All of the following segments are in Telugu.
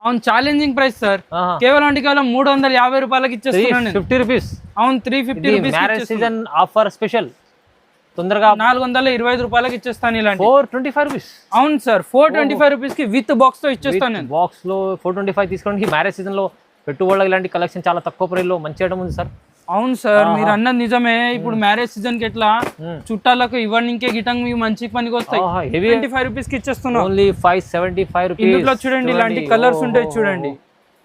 అవును ఛాలెంజింగ్ ప్రైస్ సార్. కేవలం 350 రూపాయలకి ఇచ్చేస్తున్నాను. 50 రూపీస్. అవును 350 rupees. Marriage season offer special. తొందరగా 425 రూపాయలకి ఇచ్చేస్తాను. ఇలాంటి 425 రూపీస్. అవును సార్ 425 రూపీస్ కి విత్ బాక్స్ తో ఇచ్చేస్తాను నేను. బాక్స్ లో 425 తీసుకోవడానికి మ్యారేజ్ సీజన్ లో పెట్టుబడులకు ఇలాంటి కలెక్షన్ చాలా తక్కువ ప్రైస్ లో మంచి ఐటమ్ ఉంది సార్. అవును సార్ మీరు అన్నది నిజమే. ఇప్పుడు మ్యారేజ్ సీజన్ కి ఎట్లా చుట్టాలకు ఇవ్వడానికి గిటంగ్ మీకు మంచి పనికి వస్తాయి. 25 రూపీస్ కి ఇచ్చేస్తున్నాం. Only 575 rupees. ఇందులో చూడండి ఇలాంటి కలర్స్ ఉంటాయి. చూడండి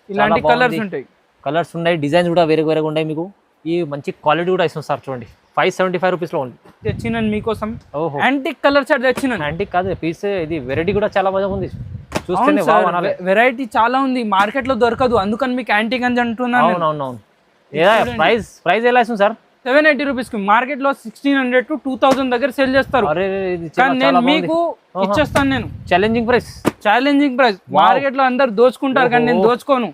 ఇలాంటి కలర్స్ ఉంటాయి. కలర్స్ ఉన్నాయి, డిజైన్స్ కూడా వేరే వేరేగా ఉన్నాయి. మీకు ఈ మంచి క్వాలిటీ కూడా ఇస్తుంది సార్. చూడండి 575 రూపీస్ లో ఓన్లీ తెచ్చినాను మీకోసం. యాంటిక్ కలర్ చార్ట్ తెచ్చినాను. యాంటిక్ కాదు పీస్, ఇది వెరైటీ కూడా చాలా బాగా ఉంది. చూస్తేనే వెరైటీ చాలా ఉంది, మార్కెట్ లో దొరకదు, అందుకని మీకు యాంటిక్ అని అంటున్నాను. అవునవును. ప్రైస్ ఎలా ఇస్తుంది సార్? 780 రూపీస్ కి. మార్కెట్ లో 1600 to 2000 దగ్గర సేల్ చేస్తారు. కానీ నేను మీకు ఇచ్చేస్తాను. నేను ఛాలెంజింగ్ ప్రైస్. మార్కెట్ లో అందరు దోచుకుంటారు కానీ నేను దోచుకోను.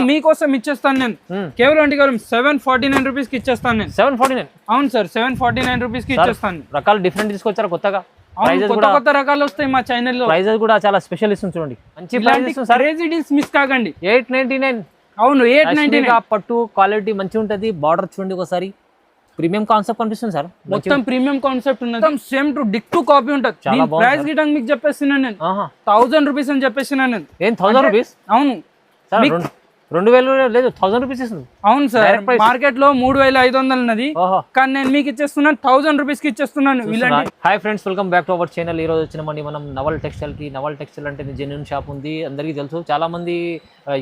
మీకోసం ఇచ్చేస్తాను నేను. కేవలం 749 రూపీస్ కి ఇచ్చేస్తాను నేను. 749? అవును సార్ 749 రూపీస్ కి ఇచ్చేస్తాను. రకాలు డిఫరెంట్ తీసుకొచ్చారు కొత్తగా. కొత్త రకాలు వస్తాయి మా ఛానల్ లో. ప్రైజెస్ కూడా చాలా స్పెషల్ ఇస్తుంది. చూడండి మంచి క్రేజీ డీల్స్ మిస్ కాకండి. 899. అవును 899. పట్టు క్వాలిటీ మంచి ఉంటది. బార్డర్ చూడండి ఒకసారి, ప్రీమియం కాన్సెప్ట్ కనిపిస్తుంది సార్. మొత్తం ప్రీమియం కాన్సెప్ట్ ఉన్నది. సేమ్ టు డిక్ టు కాపీ ఉంటది. ప్రైస్ గిటంగ్ మీకు చెప్పేస్తున్నాను నేను. 1000 రూపీస్ అని చెప్పేస్తున్నాను నేను. ఏం 1000 రూపీస్? అవును 2000 లేదు 1000 రూపీస్ ఇస్తుంది. అవును సార్ మార్కెట్ లో 3500 ఉన్నది, కానీ నేను మీకు ఇచ్చేస్తున్నాను 1000 రూపీస్ కి ఇచ్చేస్తున్నాను. Hi friends, welcome back to our channel. ఈ రోజు వచ్చినామండి మనం నవల్ టెక్స్టైల్ కి. నవల్ టెక్స్టైల్ అంటే జెన్యూన్ షాప్ ఉంది, అందరికీ తెలుసు. చాలా మంది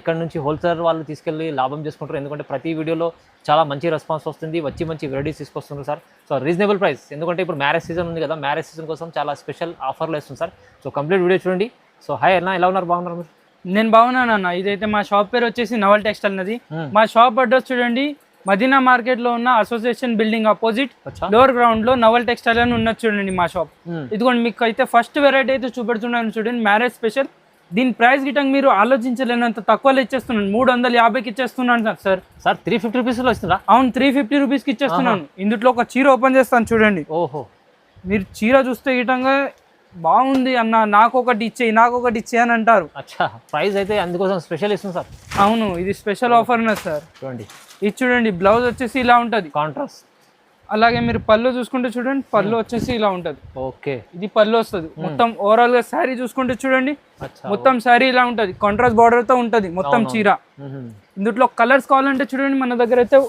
ఇక్కడ నుంచి హోల్సేల్ వాళ్ళు తీసుకెళ్లి లాభం చేసుకుంటారు. ఎందుకంటే ప్రతి వీడియోలో చాలా మంచి రెస్పాన్స్ వస్తుంది, మంచి వెరైటీస్ తీసుకొస్తున్నారు సార్. So reasonable price. ఎందుకంటే ఇప్పుడు మ్యారేజ్ సీజన్ ఉంది కదా, మ్యారేజ్ సీజన్ కోసం చాలా స్పెషల్ ఆఫర్లు ఇస్తుంది సార్. సో కంప్లీట్ వీడియో చూడండి. సో హాయ్ అన్న, ఎలా ఉన్నారు? బాగున్నారు మీరు? నేను బాగున్నాను అన్న. ఇదైతే మా షాప్ పేరు వచ్చేసి నవల్ టెక్స్టైల్ నది. మా షాప్ అడ్రస్ చూడండి, మదీనా మార్కెట్ లో ఉన్న association building opposite lower ground లో నవల్ టెక్స్టైల్ అని ఉన్నది చూడండి మా షాప్. ఇదిగోండి మీకు అయితే ఫస్ట్ వెరైటీ అయితే చూపెడుతున్నాను చూడండి, మ్యారేజ్ స్పెషల్. దీని ప్రైస్ గిటంగా మీరు ఆలోచించలేనంత తక్కువలో ఇచ్చేస్తున్నాను. 350కి ఇచ్చేస్తున్నాను సార్. 350 రూపీస్ లో ఇస్తుందా? అవును 350 రూపీస్ కి ఇచ్చేస్తున్నాను. ఇందులో ఒక చీర ఓపెన్ చేస్తాను చూడండి. ఓహో, మీరు చీర చూస్తే గిటంగా బాగుంది అన్న, నాకు ఒకటి ఇచ్చే అని అంటారు. అచ్చా, ప్రైస్ అయితే అందుకోసం స్పెషల్ ఇస్తుంది సార్. అవును ఇది స్పెషల్ ఆఫర్ ఉన్నది సార్. చూడండి ఇది చూడండి, బ్లౌజ్ వచ్చేసి ఇలా ఉంటది కాంట్రాస్ట్. అలాగే మీరు పళ్ళు చూసుకుంటే చూడండి, పళ్ళు వచ్చేసి ఇలా ఉంటది. ఓకే, ఇది పళ్ళు వస్తుంది. మొత్తం ఓవరాల్ గా శారీ చూసుకుంటే చూడండి, మొత్తం శారీ ఇలా ఉంటది, కాంట్రాస్ట్ బార్డర్ తో ఉంటది మొత్తం చీర. ఇందులో కలర్స్ కావాలంటే చూడండి, మన దగ్గర అయితే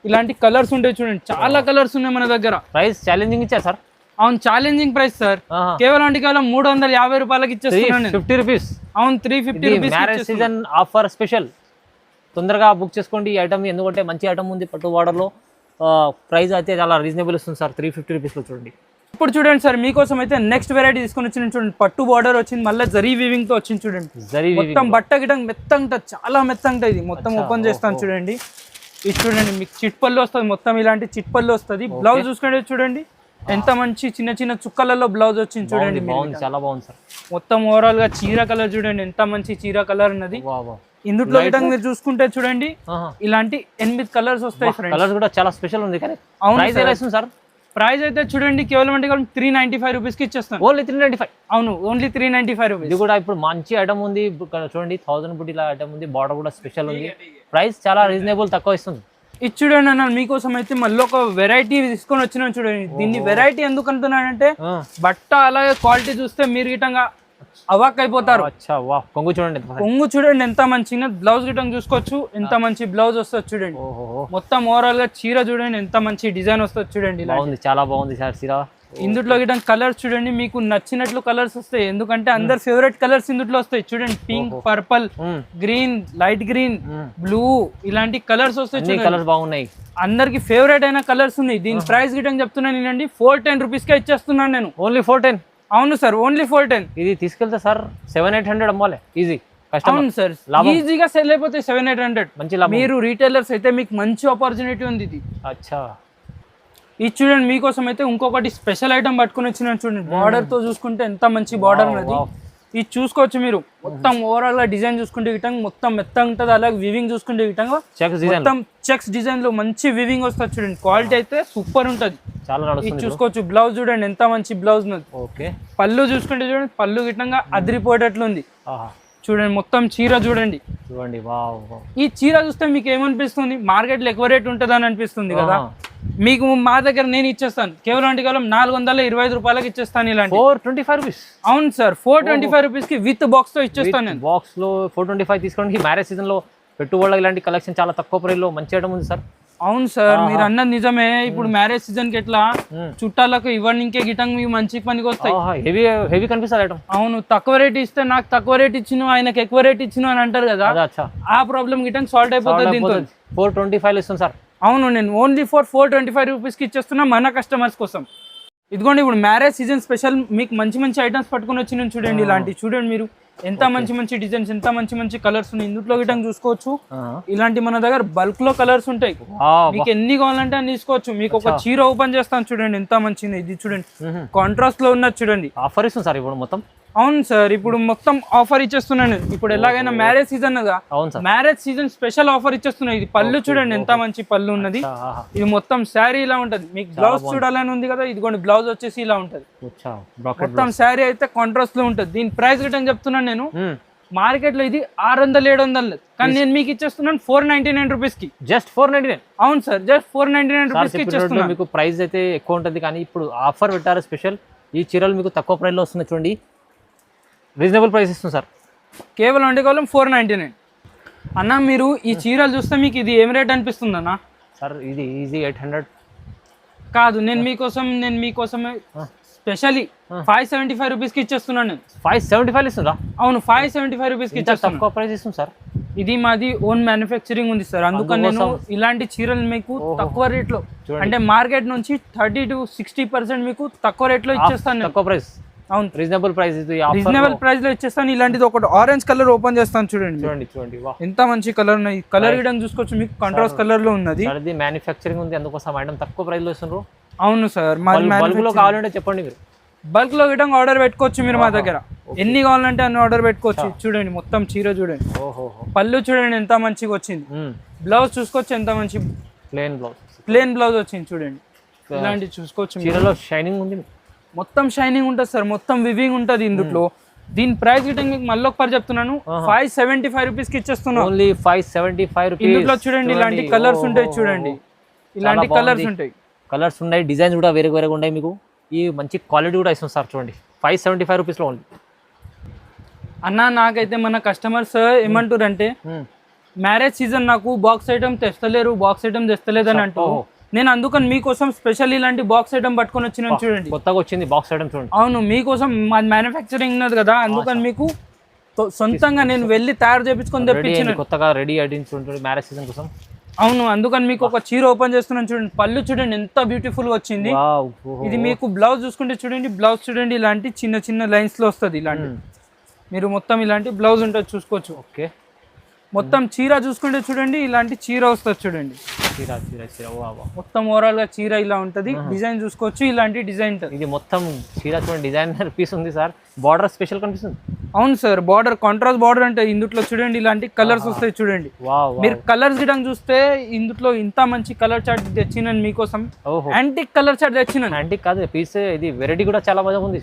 ఇలాంటి కలర్స్ ఉంటాయి చూడండి, చాలా కలర్స్ ఉన్నాయి మన దగ్గర. ప్రైస్ ఛాలెంజింగ్ ఇచ్చారు సార్. అవును ఛాలెంజింగ్ ప్రైస్ సార్. కేవలం 350 రూపాయలకి ఇచ్చేస్తున్నాను. 50 రూపీస్. అవును 350 rupees. Marriage season offer special. తొందరగా బుక్ చేసుకోండి ఈ ఐటమ్, ఎందుకంటే మంచి ఐటమ్ ఉంది పట్టు బార్డర్ లో. ప్రైస్ అయితే చాలా రీజనబుల్ ఇస్తుంది సార్. 350 రూపీస్ లో చూడండి. ఇప్పుడు చూడండి సార్, మీకోసం అయితే నెక్స్ట్ వెరైటీ తీసుకొని వచ్చిన చూడండి, పట్టు బార్డర్ వచ్చింది, మళ్ళీ జరీ వీవింగ్ తో వచ్చింది చూడండి. మొత్తం బట్ట గిటంగా మెత్తంగా చాలా మెత్తంగా ఇది. మొత్తం ఓపెన్ చేస్తాను చూడండి. ఇది చూడండి మీకు చిట్ పళ్ళు వస్తుంది, మొత్తం ఇలాంటి చిట్ పళ్ళు వస్తుంది. బ్లౌజ్ చూసుకుంటే చూడండి ఎంత మంచి చిన్న చిన్న చుక్కలలో బ్లౌజ్ వచ్చింది చూడండి. చాలా బాగుంది సార్. మొత్తం ఓవరాల్ గా చీర కలర్ చూడండి, ఎంత మంచి చీర కలర్ ఉన్నది. ఇందులో మీరు చూసుకుంటే చూడండి, ఇలాంటి 8 కలర్స్ వస్తాయి. కలర్స్ కూడా చాలా స్పెషల్ ఉంది. సార్ ప్రైస్ అయితే చూడండి, కేవలం 395 రూపీస్ కి ఇచ్చేస్తాను. ఓన్లీ 395? అవును ఓన్లీ 395 రూపీస్. ఇది కూడా ఇప్పుడు మంచి ఐటమ్ ఉంది చూడండి, 1000 బుటీల ఐటమ్ ఉంది, బార్డర్ కూడా స్పెషల్ ఉంది. ప్రైస్ చాలా రీజనబుల్, తక్కువ ఇస్తుంది. ఇది చూడండి అన్న, మీకోసం అయితే మళ్ళీ ఒక వెరైటీ తీసుకొని వచ్చినా చూడండి. దీన్ని వెరైటీ ఎందుకు అంటున్నానంటే, బట్ట అలాగే క్వాలిటీ చూస్తే మీరు గిటంగా అవాక్ అయిపోతారు. కొంగు చూడండి, కొంగు చూడండి ఎంత మంచిగా. బ్లౌజ్ గిటంగా చూసుకోవచ్చు, ఎంత మంచి బ్లౌజ్ వస్తుంది చూడండి. మొత్తం ఓవరాల్ గా చీర చూడండి, ఎంత మంచి డిజైన్ వస్తుంది చూడండి. చాలా బాగుంది సార్ చీర. ఇందులో గిటంగా కలర్స్ చూడండి, మీకు నచ్చినట్లు కలర్స్ వస్తాయి. ఎందుకంటే అందరు ఫేవరెట్ కలర్స్ ఇందులో వస్తాయి చూడండి. Pink, purple, green, light green, blue, ఇలాంటి కలర్స్ వస్తాయి. కలర్స్ బాగున్నాయి, అందరికి ఫేవరెట్ అయిన కలర్స్ ఉన్నాయి. దీని ప్రైస్ గిటంగా చెప్తున్నాను నేనండి, 410 రూపీస్ కే ఇచ్చేస్తున్నాను నేను. ఓన్లీ 410? అవును సార్ ఓన్లీ 410. ఇది తీసుకెళ్తే సార్ 700-800 అమ్మాలి ఈజీ. అవును సార్, ఈజీగా సెల్ అయిపోతాయి 700-800. మంచి లాభం. మీరు రీటైలర్స్ అయితే మీకు మంచి ఆపర్చునిటీ ఉంది ఇది. అచ్చా, ఇది చూడండి, మీకోసం అయితే ఇంకొకటి స్పెషల్ ఐటమ్ పట్టుకుని వచ్చిన చూడండి. బార్డర్ తో చూసుకుంటే ఎంత మంచి బార్డర్ ఉన్నది. ఇది చూసుకోవచ్చు మీరు. మొత్తం ఓవరాల్ గా డిజైన్ చూసుకుంటే గిటంగా మొత్తం మెత్తగా ఉంటుంది. అలాగే వివింగ్ చూసుకుంటే గిటంగా మొత్తం చెక్స్ డిజైన్ లో మంచి వివింగ్ వస్తుంది చూడండి. క్వాలిటీ అయితే సూపర్ ఉంటది. ఇది చూసుకోవచ్చు. బ్లౌజ్ చూడండి ఎంత మంచి బ్లౌజ్ ఉన్నది. ఓకే, పళ్ళు చూసుకుంటే చూడండి, పళ్ళు గిటంగా అదిరిపోయేటట్లు ఉంది. చూడండి మొత్తం చీర చూడండి. చూడండి వావ్. ఈ చీర చూస్తే మీకు ఏమనిపిస్తుంది, మార్కెట్లో ఎక్కువ రేట్ ఉంటుంది అని అనిపిస్తుంది కదా, మీకు మా దగ్గర నేను ఇచ్చేస్తాను కేవలం అంటే కేవలం 425 రూపాయలకి ఇచ్చేస్తాను. ఇలాంటి 425 రూపీస్. అవును సార్, 425 రూపీస్ కి విత్ బాక్స్ తో ఇచ్చేస్తాను నేను. బాక్స్ లో 425 తీసుకోవడానికి మ్యారేజ్ సీజన్ లో పెట్టుబడులకు ఇలాంటి కలెక్షన్ చాలా తక్కువ ప్రైస్ లో మంచి ఐటమ్ ఉంది సార్. అవును సార్, మీరు అన్నది నిజమే. ఇప్పుడు మ్యారేజ్ సీజన్ కి ఎట్లా చుట్టాలకు ఇవ్వడానికే గిటంగా మీకు మంచి పనికి వస్తాయి. హెవీ హెవీ కనిపిస్తుంది ఐటమ్. అవును, తక్కువ రేట్ ఇస్తే నాకు తక్కువ రేట్ ఇచ్చిను, ఆయనకు ఎక్కువ రేట్ ఇచ్చిను అని అంటారు కదా, ఆ ప్రాబ్లం గిటంగా సాల్వ్ అయిపోతుంది దీంతో. 425 ఇస్తుంది సార్. అవును, నేను ఓన్లీ 425 రూపీస్కి ఇచ్చేస్తున్నా మన కస్టమర్స్ కోసం. ఇదిగోండి ఇప్పుడు మ్యారేజ్ సీజన్ స్పెషల్ మీకు మంచి మంచి ఐటమ్స్ పట్టుకొని వచ్చి నేను చూడండి. ఇలాంటి చూడండి మీరు, ఎంత మంచి మంచి డిజైన్స్, ఎంత మంచి మంచి కలర్స్ ఉన్నాయి. ఇందులో గిటంగా చూసుకోవచ్చు. ఇలాంటి మన దగ్గర బల్క్ లో కలర్స్ ఉంటాయి, మీకు ఎన్ని కావాలంటే అని తీసుకోవచ్చు. మీకు ఒక చీర ఓపెన్ చేస్తాను చూడండి, ఎంత మంచిది. ఇది చూడండి కాంట్రాస్ట్ లో ఉన్నది చూడండి. ఆఫర్ ఇస్తుంది సార్ ఇప్పుడు మొత్తం. అవును సార్, ఇప్పుడు మొత్తం ఆఫర్ ఇచ్చేస్తున్నాను. ఇప్పుడు ఎలాగైనా మ్యారేజ్ సీజన్ కదా, మ్యారేజ్ సీజన్ స్పెషల్ ఆఫర్ ఇచ్చేస్తున్నాయి. ఇది పళ్ళు చూడండి ఎంత మంచి పళ్ళు ఉన్నది. ఇది మొత్తం శారీ ఇలా ఉంటది. మీకు బ్లౌజ్ చూడాలని ఉంది కదా, ఇదిగోండి బ్లౌజ్ వచ్చేసి ఇలా ఉంటది. మొత్తం శారీ అయితే కాంట్రాస్ట్ లో ఉంటది. దీని ప్రైస్ గిట్టని చెప్తున్నాను నేను, మార్కెట్ లో ఇది 600-700, కానీ నేను మీకు ఇచ్చేస్తున్నాను 499 రూపీస్ కి. జస్ట్ 499. అవును సార్, జస్ట్ 499 రూపీస్ కి ఇచ్చేస్తున్నాను. మీకు ప్రైస్ అయితే ఎక్కువ ఉంటుంది, కానీ ఇప్పుడు ఆఫర్ పెట్టారు స్పెషల్. ఈ చీరలు మీకు తక్కువ ప్రైస్ లో వస్తున్నాయి చూడండి, రీజనబుల్ ప్రైస్ ఇస్తుంది సార్. కేవలం అంటే కేవలం 499. అన్న మీరు ఈ చీరలు చూస్తే మీకు ఇది ఏం రేట్ అనిపిస్తుంది అన్న? సార్ ఇది ఈజీ 800 కాదు, నేను మీకోసమే స్పెషల్లీ 575 రూపీస్ కి ఇచ్చేస్తున్నాను నేను. 575 ఇస్తుందా? అవును, 575 రూపీస్ కి ఇచ్చేస్తాను. తక్కువ ప్రైస్ ఇస్తుంది సార్. ఇది మాది ఓన్ మ్యానుఫ్యాక్చరింగ్ ఉంది సార్, అందుకని నేను ఇలాంటి చీరలు మీకు తక్కువ రేట్ లో, అంటే మార్కెట్ నుంచి 30 to 60% మీకు తక్కువ రేట్ లో ఇచ్చేస్తాను. తక్కువ ప్రైస్. అవును, రీజనబుల్ ప్రైస్. రీజనబుల్ ప్రైస్ లో ఇచ్చేస్తాను. ఇలాంటిది ఒకటి ఆరెంజ్ కలర్ ఓపెన్ చేస్తాను చూడండి. చూడండి ఎంత మంచి కలర్ ఉన్నాయి. కలర్ గిడం చూసుకోవచ్చు, మీకు కాంట్రాస్ట్ కలర్ లో ఉన్నది. అది మ్యానుఫ్యాక్చరింగ్ ఉంది, అందుకోసం ఐటమ్ తక్కువ ప్రైస్ లో ఇస్తున్నారు. అవును సార్, బల్క్ లో కావాలంటే చెప్పండి మీరు. బల్క్ లో గిటంగా ఆర్డర్ పెట్టుకోవచ్చు మీరు మా దగ్గర, ఎన్ని కావాలంటే అన్ని ఆర్డర్ పెట్టుకోవచ్చు. చూడండి మొత్తం చీర చూడండి, పళ్ళు చూడండి ఎంత మంచిగా వచ్చింది. బ్లౌజ్ చూసుకోవచ్చు ఎంత మంచి ప్లేన్ బ్లౌజ్ వచ్చింది చూడండి. ఇలాంటివి చూసుకోవచ్చు. చీరలో షైనింగ్ ఉంది, మొత్తం షైనింగ్ ఉంటుంది సార్, మొత్తం వివింగ్ ఉంటుంది ఇందులో. దీని ప్రైస్ గిటంగా మీకు మళ్ళీ ఒకసారి చెప్తున్నాను, 575 రూపీస్ కి ఇచ్చేస్తున్నాను. Only 575 rupees. ఇందులో చూడండి ఇలాంటి కలర్స్ ఉంటాయి చూడండి, ఇలాంటి కలర్స్ ఉంటాయి. కలర్స్ ఉన్నాయి, డిజైన్స్ కూడా వేరే వేరేగా ఉన్నాయి. మీకు ఈ మంచి క్వాలిటీ కూడా ఇస్తుంది సార్. చూడండి 575 రూపీస్లో ఉంది. అన్న నాకైతే మన కస్టమర్స్ ఏమంటారు అంటే, మ్యారేజ్ సీజన్ నాకు బాక్స్ ఐటమ్ తెస్తలేరు అని అంటూ, నేను అందుకని మీకోసం స్పెషల్ ఇలాంటి బాక్స్ ఐటమ్ పట్టుకొని వచ్చిన చూడండి. కొత్తగా వచ్చింది బాక్స్ ఐటమ్ చూడండి. అవును, మీకోసం మా మ్యానుఫ్యాక్చరింగ్ ఉన్నది కదా, అందుకని మీకు సొంతంగా నేను వెళ్ళి తయారు చేయించుకొని తెప్పించిన కొత్తగా రెడీ ఐటమ్స్ ఉంటుంది మ్యారేజ్ సీజన్ కోసం. అవును, అందుకని మీకు ఒక చీర ఓపెన్ చేస్తున్నాను చూడండి. పళ్ళు చూడండి ఎంత బ్యూటిఫుల్ గా వచ్చింది. ఇది మీకు బ్లౌజ్ చూసుకుంటే చూడండి, బ్లౌజ్ చూడండి ఇలాంటి చిన్న చిన్న లైన్స్ లో వస్తుంది. ఇలాంటి మీరు మొత్తం ఇలాంటి బ్లౌజ్ ఉంటుంది చూసుకోవచ్చు. ఓకే, మొత్తం చీర చూసుకుంటే చూడండి ఇలాంటి చీర వస్తుంది చూడండి. మొత్తం ఓవరాల్ గా చీర ఇలా ఉంటది. డిజైన్ చూసుకోవచ్చు, ఇలాంటి డిజైన్. ఇది మొత్తం చీర చూడండి, డిజైనర్ పీస్ ఉంది సార్. బార్డర్ స్పెషల్ కనిపిస్తుంది. అవును సార్, బార్డర్ కాంట్రాస్ట్ బార్డర్ అంటే ఇందులో చూడండి ఇలాంటి కలర్స్ వస్తాయి చూడండి. మీరు కలర్స్ గిటంగా చూస్తే ఇందులో ఇంత మంచి కలర్ చార్ట్ తెచ్చినాను మీకోసం. యాంటిక్ కలర్ చార్ట్ తెచ్చినాను. యాంటిక్ కాదు పీస్, ఇది వెరైటీ కూడా చాలా బాగా ఉంది.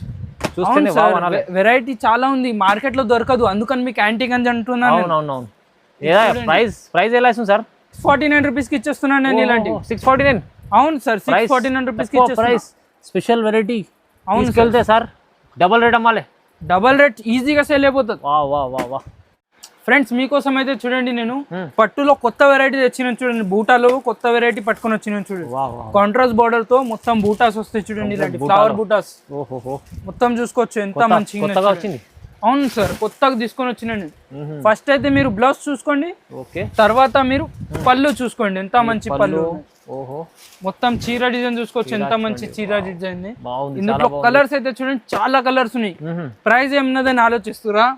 వెరైటీ చాలా ఉంది, మార్కెట్ లో దొరకదు, అందుకని మీకు యాంటిక్ అని అంటున్నాను. అవునవును. ప్రైస్ ఎలా ఇస్తుంది సార్? 49 రూపీస్ కి ఇచ్చేస్తున్నాను నేను. ఇలాంటి 649. అవును సార్, 649 రూపీస్ కి ప్రైస్. Special variety. అవును వెళ్తే సార్ డబల్ రేట్ అమ్మాలి. డబల్ రేట్ ఈజీగా సేల్ అయిపోతుంది. వా ఫ్రెండ్స్ మీకోసం అయితే చూడండి నేను పట్టులో కొత్త వెరైటీ తెచ్చిన చూడండి. బూటాలో కొత్త వెరైటీ పట్టుకొని వచ్చిన చూడండి. కాంట్రాస్ట్ బార్డర్ తో మొత్తం బూటాస్ వస్తాయి చూడండి, ఇలాంటి ఫ్లవర్ బూటాస్ మొత్తం చూసుకోవచ్చు ఎంత మంచిగా వచ్చింది. అవును సార్, కొత్తగా తీసుకొని వచ్చినండి. ఫస్ట్ అయితే మీరు బ్లౌజ్ చూసుకోండి, తర్వాత మీరు పళ్ళు చూసుకోండి ఎంత మంచి పళ్ళు. మొత్తం చీర డిజైన్ చూసుకోవచ్చు, ఎంత మంచి చీర డిజైన్. ఇందులో కలర్స్ అయితే చూడండి చాలా కలర్స్ ఉన్నాయి. ప్రైస్ ఏమన్నదని ఆలోచిస్తురా?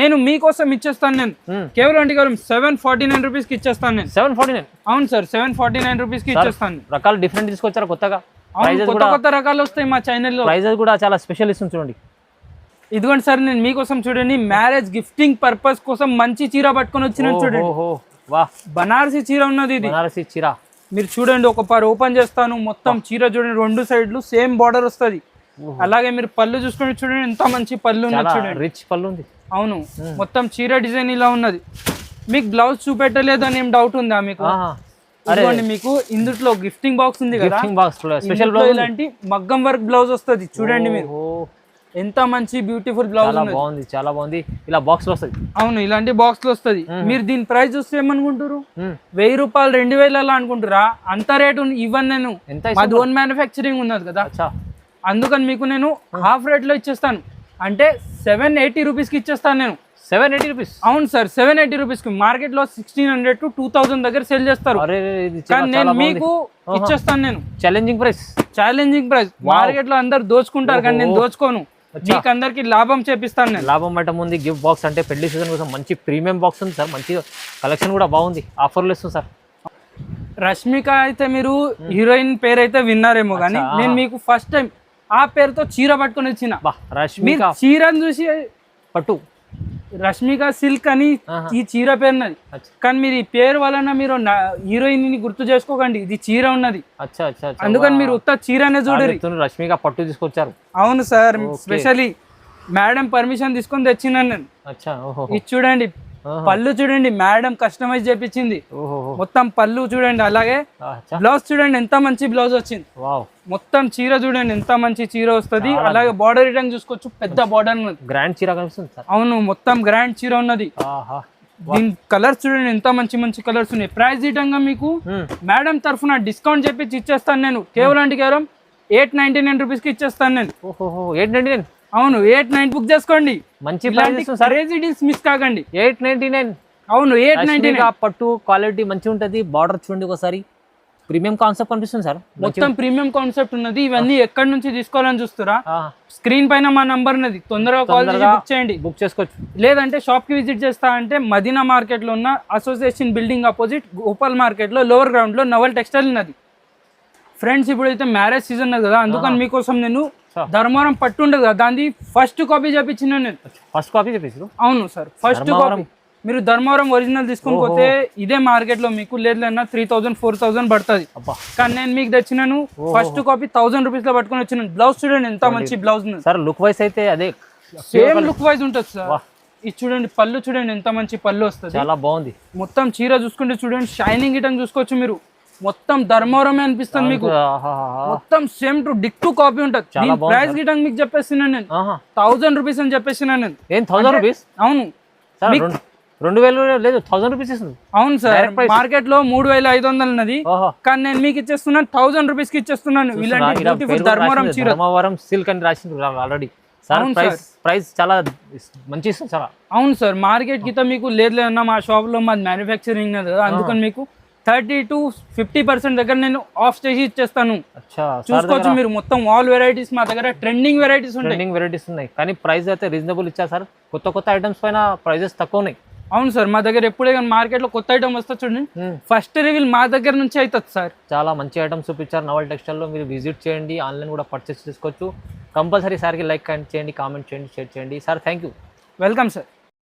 నేను మీకోసం ఇచ్చేస్తాను. నేను కేవలం కేవలం 749 రూపీస్ కి ఇచ్చేస్తాను నేను. 749? అవును సార్, 749 రూపీస్ కి ఇచ్చేస్తాను. రకాలు డిఫరెంట్ తీసుకొచ్చారా కొత్తగా? కొత్త రకాలు వస్తాయి మా ఛానల్ లో. ప్రైజెస్ కూడా చాలా స్పెషల్ ఇస్తుంది చూడండి. ఇదిగోండి సార్, నేను మీకోసం చూడండి మ్యారేజ్ గిఫ్టింగ్ పర్పస్ కోసం మంచి చీర పట్టుకొని వచ్చిన చూడండి. బనారసి చీర ఉన్నది. ఇది బనారసి చీర మీరు చూడండి, ఒక పార్ ఓపెన్ చేస్తాను. మొత్తం చీర చూడండి, రెండు సైడ్లు సేమ్ బార్డర్ వస్తుంది. అలాగే మీరు పళ్ళు చూసుకొని చూడండి ఎంత మంచి పళ్ళు ఉన్నది చూడండి. రిచ్ పళ్ళు ఉంది. అవును మొత్తం చీర డిజైన్ ఇలా ఉన్నది. మీకు బ్లౌజ్ చూపెట్టలేదు అని ఏం డౌట్ ఉందా మీకు? ఇదిగోండి మీకు ఇందులో గిఫ్టింగ్ బాక్స్ ఉంది కదా, స్పెషల్ ఇందులో ఇలాంటి మగ్గం వర్క్ బ్లౌజ్ వస్తుంది. చూడండి మీరు ఎంత మంచి బ్యూటిఫుల్ బ్లౌజ్ బాగుంది, చాలా బాగుంది. ఇలా బాక్స్ లో వస్తుంది. అవును ఇలాంటి బాక్స్ లో వస్తుంది. మీరు దీని ప్రైస్ చూస్తే ఏమనుకుంటారు? 1000 రూపాయలు 2000 అలా అనుకుంటారా? అంత రేటు ఇవ్వను నేను. మాది ఓన్ మ్యానుఫ్యాక్చరింగ్ ఉన్నది కదా, అందుకని మీకు నేను హాఫ్ రేట్ లో ఇచ్చేస్తాను. అంటే 780 రూపీస్కి ఇచ్చేస్తాను నేను. 780 రూపీస్? అవును సార్, 780 రూపీస్కి. మార్కెట్ లో 1600 to 2000 దగ్గర సేల్ చేస్తారు, కానీ నేను మీకు ఇచ్చేస్తాను. నేను ఛాలెంజింగ్ ప్రైస్. మార్కెట్ లో అందరు దోచుకుంటారు, కానీ నేను దోచుకోను. మీకు అందరికి లాభం చేపిస్తాను నేను. లాభం అంటే ఉంది. గిఫ్ట్ బాక్స్ అంటే పెళ్లి సీజన్ కోసం మంచి ప్రీమియం బాక్స్ ఉంది సార్. మంచి కలెక్షన్ కూడా బాగుంది. ఆఫర్లు ఇస్తుంది సార్. రష్మిక అయితే మీరు హీరోయిన్ పేరు అయితే విన్నారేమో, కానీ నేను మీకు ఫస్ట్ టైం ఆ పేరుతో చీర పట్టుకొని వచ్చిన. రష్మిక చీరను చూసి పట్టు రష్మిక సిల్క్ అని ఈ చీర పేరున్నది, కానీ మీరు ఈ పేరు వలన మీరు హీరోయిన్ ని గుర్తు చేసుకోకండి. ఇది చీర ఉన్నది, అందుకని మీరు ఉత్త చీరనే చూడరు. రష్మిక పట్టు తీసుకొచ్చారు. అవును సార్, స్పెషల్లీ మేడం పర్మిషన్ తీసుకొని తెచ్చినాను నేను. ఇది చూడండి, పళ్ళు చూడండి, మేడం కస్టమైజ్ చేపించింది మొత్తం. పళ్ళు చూడండి, అలాగే బ్లౌజ్ చూడండి ఎంత మంచి బ్లౌజ్ వచ్చింది. మొత్తం చీర చూడండి ఎంత మంచి చీర వస్తుంది. అలాగే బార్డర్ రిటర్న్ చూసుకోవచ్చు, పెద్ద బార్డర్ ఉన్నది. గ్రాండ్ చీర కనిపిస్తుంది. అవును మొత్తం గ్రాండ్ చీర ఉన్నది. దీని కలర్స్ చూడండి ఎంత మంచి మంచి కలర్స్ ఉన్నాయి. ప్రైస్ రిటర్న్ మీకు మేడం తరఫున డిస్కౌంట్ చెప్పి ఇచ్చేస్తాను నేను. కేవలం 899 రూపీస్ కి ఇచ్చేస్తాను నేను. 899? అవును 89 బుక్ చేసుకోండి. మంచి డీల్స్ మిస్ కాకండి. 899? అవును 899. పట్టు క్వాలిటీ మంచిగా ఉంటుంది. బార్డర్ చూడండి ఒకసారి, ప్రీమియం కాన్సెప్ట్ కనిపిస్తుంది సార్. మొత్తం ప్రీమియం కాన్సెప్ట్ ఉన్నది. ఇవన్నీ ఎక్కడి నుంచి తీసుకోవాలని చూస్తారా? స్క్రీన్ పైన మా నంబర్ ఉన్నది, తొందరగా కాల్ చేసి బుక్ చేయండి. బుక్ చేసుకోవచ్చు. లేదంటే షాప్ కి విజిట్ చేస్తా అంటే మదీనా మార్కెట్ లో ఉన్న association building opposite Gopal market లో లోవర్ గ్రౌండ్ లో నవల్ టెక్స్టైల్ ఉన్నది. ఫ్రెండ్స్ ఇప్పుడైతే మ్యారేజ్ సీజన్ కదా, అందుకని మీకోసం నేను ధర్మవరం పట్టు ఉండదు కదా, దాన్ని ఫస్ట్ కాపీ చేపించిన నేను. ఫస్ట్ కాపీ చేపించారు? అవును సార్, ఫస్ట్ కాపీ. మీరు ధర్మవరం ఒరిజినల్ తీసుకుని పోతే ఇదే మార్కెట్ లో మీకు లేదన్నా 3000 4000 పడుతుంది, కానీ నేను మీకు తెచ్చినాను ఫస్ట్ కాపీ 1000 రూపీస్ లో పట్టుకొని వచ్చినాను. బ్లౌజ్ చూడండి ఎంత మంచి బ్లౌజ్ సార్. లుక్ వైజ్ అయితే అదే సేమ్ లుక్ వైజ్ ఉంటుంది సార్. ఇది చూడండి, పళ్ళు చూడండి ఎంత మంచి పళ్ళు వస్తుంది, చాలా బాగుంది. మొత్తం చీర చూసుకుంటే చూడండి, షైనింగ్ ఇటం చూసుకోవచ్చు మీరు. మొత్తం ధర్మవరమే అనిపిస్తుంది మీకు. మొత్తం సేమ్ టు డిక్ టు కాపీ ఉంటుంది. దీని ప్రైస్ గిటంగా మీకు చెప్పేస్తున్నాను నేను 1000 రూపీస్ అని చెప్పేస్తున్నాను నేను. 1000 రూపీస్? అవును 2000 లేదు, 1000 రూపీస్ ఇస్తుంది. అవును సార్, మార్కెట్ లో 3500 ఉన్నది, కానీ నేను మీకు ఇచ్చేస్తున్నాను 1000 రూపీస్ కి ఇచ్చేస్తున్నాను. ఇలాంటి బ్యూటిఫుల్ ధర్మవరం చీర, ధర్మవరం సిల్క్ అని రాసింది ఆల్రెడీ. ప్రైస్ చాలా మంచి ఇస్తుంది చాలా. అవును సార్, మార్కెట్ కి మీకు లేదన్నా మా షాప్ లో మాది మ్యానుఫ్యాక్చరింగ్ కదా, అందుకని మీకు 30 to 50% దగ్గర నేను ఆఫ్ చేసి ఇచ్చేస్తాను. చూసుకోవచ్చు మీరు. మొత్తం ఆల్ వెరైటీస్ మా దగ్గర ట్రెండింగ్ వెరైటీస్ ఉన్నాయి, కానీ ప్రైస్ అయితే రీజనబుల్ ఇచ్చా సార్. కొత్త ఐటమ్స్ పైన ప్రైజెస్ తక్కువ ఉన్నాయి. అవును సార్, మా దగ్గర ఎప్పుడే కానీ మార్కెట్ లో కొత్త ఐటమ్ వస్తుంది చూడండి, ఫస్ట్ రివీల్ మా దగ్గర నుంచి అవుతుంది సార్. చాలా మంచి ఐటమ్స్ చూపించారు నవల్ టెక్స్టైల్ లో. మీరు విజిట్ చేయండి, ఆన్లైన్ కూడా పర్చేస్ చేసుకోవచ్చు. కంపల్సరీ సార్కి లైక్ చేయండి, కామెంట్ చేయండి, షేర్ చేయండి. Sir thank you. Welcome sir.